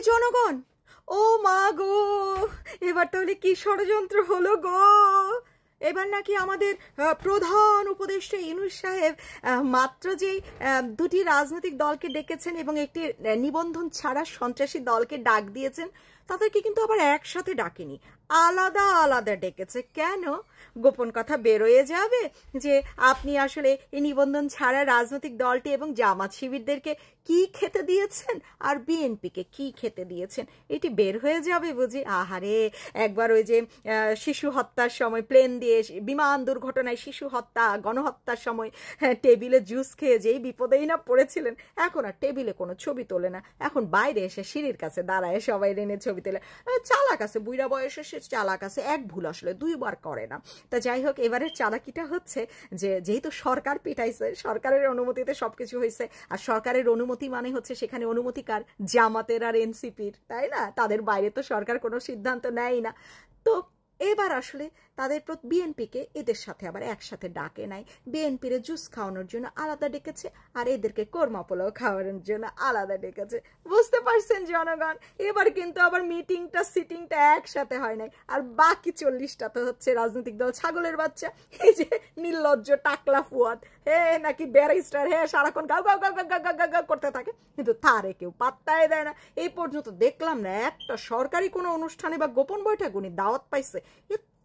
জনগণ, ও মা গো, এবার তাহলে কি ষড়যন্ত্র হলো গো? এবার নাকি আমাদের প্রধান উপদেষ্টা ইউনূস সাহেব মাত্র যেই দুটি রাজনৈতিক দলকে ডেকেছেন এবং একটি নিবন্ধন ছাড়া সন্ত্রাসী দলকে ডাক দিয়েছেন, তাদেরকে কিন্তু আবার একসাথে ডাকেনি, আলাদা আলাদা ডেকেছে। কেন? গোপন কথা বেরোয়ে যাবে যে আপনি আসলে এই নিবন্ধন ছাড়া রাজনৈতিক দলটি এবং জামাত শিবিরদেরকে কি খেতে দিয়েছেন আর বিএনপিকে কি খেতে দিয়েছেন, এটি বের হয়ে যাবে বুঝি। আহারে, একবার ওই যে শিশু হত্যার সময় প্লেন দিয়ে বিমান দুর্ঘটনায় শিশু হত্যা গণহত্যার সময় টেবিলে জুস খেয়ে যেই বিপদেই না পড়েছিলেন, এখন আর টেবিলে কোনো ছবি তোলে না, এখন বাইরে এসে সিঁড়ির কাছে দাঁড়ায় সবাই রেনে ছবি তোলে। চালাক আছে, বুড়া বয়সে সে চালাক আছে, এক ভুল আসলে দুইবার করে না। তা যাই হোক, এবারের চালাকিটা হচ্ছে যে যেহেতু সরকার পিটাইছে, সরকারের অনুমতিতে সবকিছু হয়েছে, আর সরকারের অনুমতি মানে হচ্ছে সেখানে অনুমতি কার? জামাতের আর এনসিপির, তাই না? তাদের বাইরে তো সরকার কোনো সিদ্ধান্ত নেয় না। তো এবার আসলে তাদের বিএনপিকে এদের সাথে আবার একসাথে ডাকে নাই, বিএনপির জুস খাওয়ানোর জন্য আলাদা ডেকেছে আর এদেরকে কোরমা পোলাও খাওয়ানোর জন্য আলাদা ডেকেছে। বুঝতে পারছেন জনগণ? এবার কিন্তু আবার মিটিংটা সিটিংটা একসাথে হয় নাই, আর বাকি 40টা তো হচ্ছে রাজনৈতিক দল ছাগলের বাচ্চা। এই যে নির্লজ্জ টাকলা ফুয়াদ, হে নাকি ব্যারিস্টার, হে সারাক্ষণ গাও গাও গাও গাও গাও গাও করতে থাকে, কিন্তু তারে কেউ পাত্তাই দেয় না। এই পর্যন্ত দেখলাম না একটা সরকারি কোনো অনুষ্ঠানে বা গোপন বৈঠক উনি দাওয়াত পাইছে।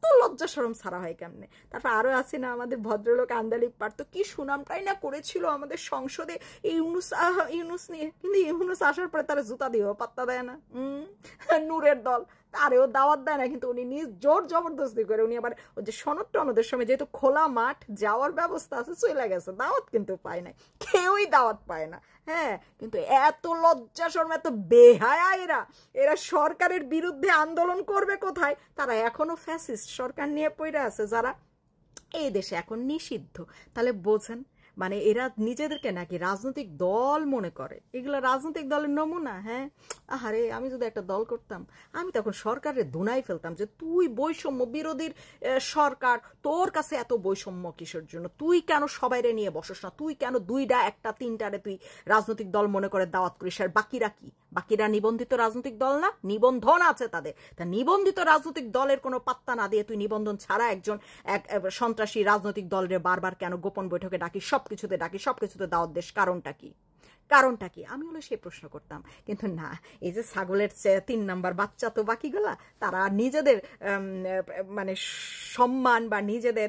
তো লজ্জা শরম ছাড়া হয় কেমনে? তারপর আরো আছে না আমাদের ভদ্রলোক আন্দালিক পারতো, কি সুনামটাই না করেছিল আমাদের সংসদে এই ইউনুস নিয়ে, কিন্তু ইউনুস আসার পরে তারা জুতা দিয়েও পাত্তা দেয় না। নূরের দল তারেও দাওয়াত দেয় না, কিন্তু উনি নিজ জোর জবরদস্তি করে উনি আবার ওই যে সনদ টনদের সময় যেহেতু খোলা মাঠ যাওয়ার ব্যবস্থা আছে চলে গেছে, দাওয়াত কিন্তু পায় না, কেউই দাওয়াত পায় না। হ্যাঁ, কিন্তু এত লজ্জা শর্মা, এত বেহায়া এরা, এরা সরকারের বিরুদ্ধে আন্দোলন করবে কোথায়? তারা এখনো ফ্যাসিস্ট সরকার নিয়ে পড়ে আছে, যারা এই দেশে এখন নিষিদ্ধ। তাহলে বোঝেন, মানে এরা নিজেদেরকে নাকি রাজনৈতিক দল মনে করে, এগুলো রাজনৈতিক দলের নমুনা। হ্যাঁ, আহারে, আমি যদি একটা দল করতাম, আমি তখন সরকারের ধুনাই ফেলতাম যে তুই বৈষম্য বিরোধীর সরকার, তোর কাছে এত বৈষম্য কিসের জন্য? তুই কেন সবাইরে নিয়ে বসস না? তুই কেন দুইটা একটা তিনটারে তুই রাজনৈতিক দল মনে করে দাওয়াত করিস? আর বাকিরা কি? বাকিরা নিবন্ধিত রাজনৈতিক দল না? নিবন্ধন আছে তাদের। তা নিবন্ধিত রাজনৈতিক দলের কোনো পাত্তা না দিয়ে তুই নিবন্ধন ছাড়া একজন সন্ত্রাসী রাজনৈতিক দলের বারবার কেন গোপন বৈঠকে ডাকি, সবকিছুতে ডাকি, সবকিছুতে দাওয়াত দেশ? কারণটা কি? কারণটা কি? আমি হলে সেই প্রশ্ন করতাম। কিন্তু না, এই যে ছাগলের 3 নাম্বার বাচ্চা তো বাকিগুলা, তারা নিজেদের মানে সম্মান বা নিজেদের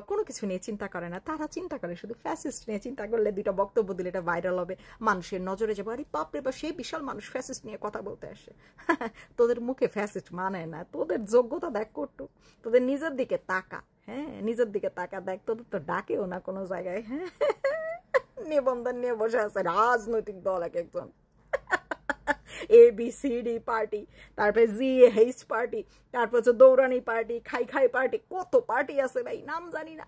কোনো কিছু নিয়ে চিন্তা করে না, তারা চিন্তা করে শুধু ফ্যাসিস্ট নিয়ে। চিন্তা করলে দুইটা বক্তব্য দিলে এটা ভাইরাল হবে, মানুষের নজরে যাবো, আরে বাপরে বা সেই বিশাল মানুষ ফ্যাসিস্ট নিয়ে কথা বলতে আসে। তোদের মুখে ফ্যাসিস্ট মানে না, তোদের যোগ্যতা দেখ করটু, তোদের নিজের দিকে তাকা। হ্যাঁ, নিজের দিকে তাকা, দেখ তোদের তো ডাকেও না কোনো জায়গায়। হ্যাঁ, নিবন্ধন নিয়ে বসে আছে রাজনৈতিক দল এক একজন, ABCD পার্টি, তারপরে GH পার্টি, তারপর হচ্ছে দৌড়ানি পার্টি, খাই খাই পার্টি, কত পার্টি আছে ভাই, নাম জানি না।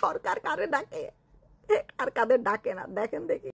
সরকার কারে ডাকে আর কাদের ডাকে না, দেখেন দেখি।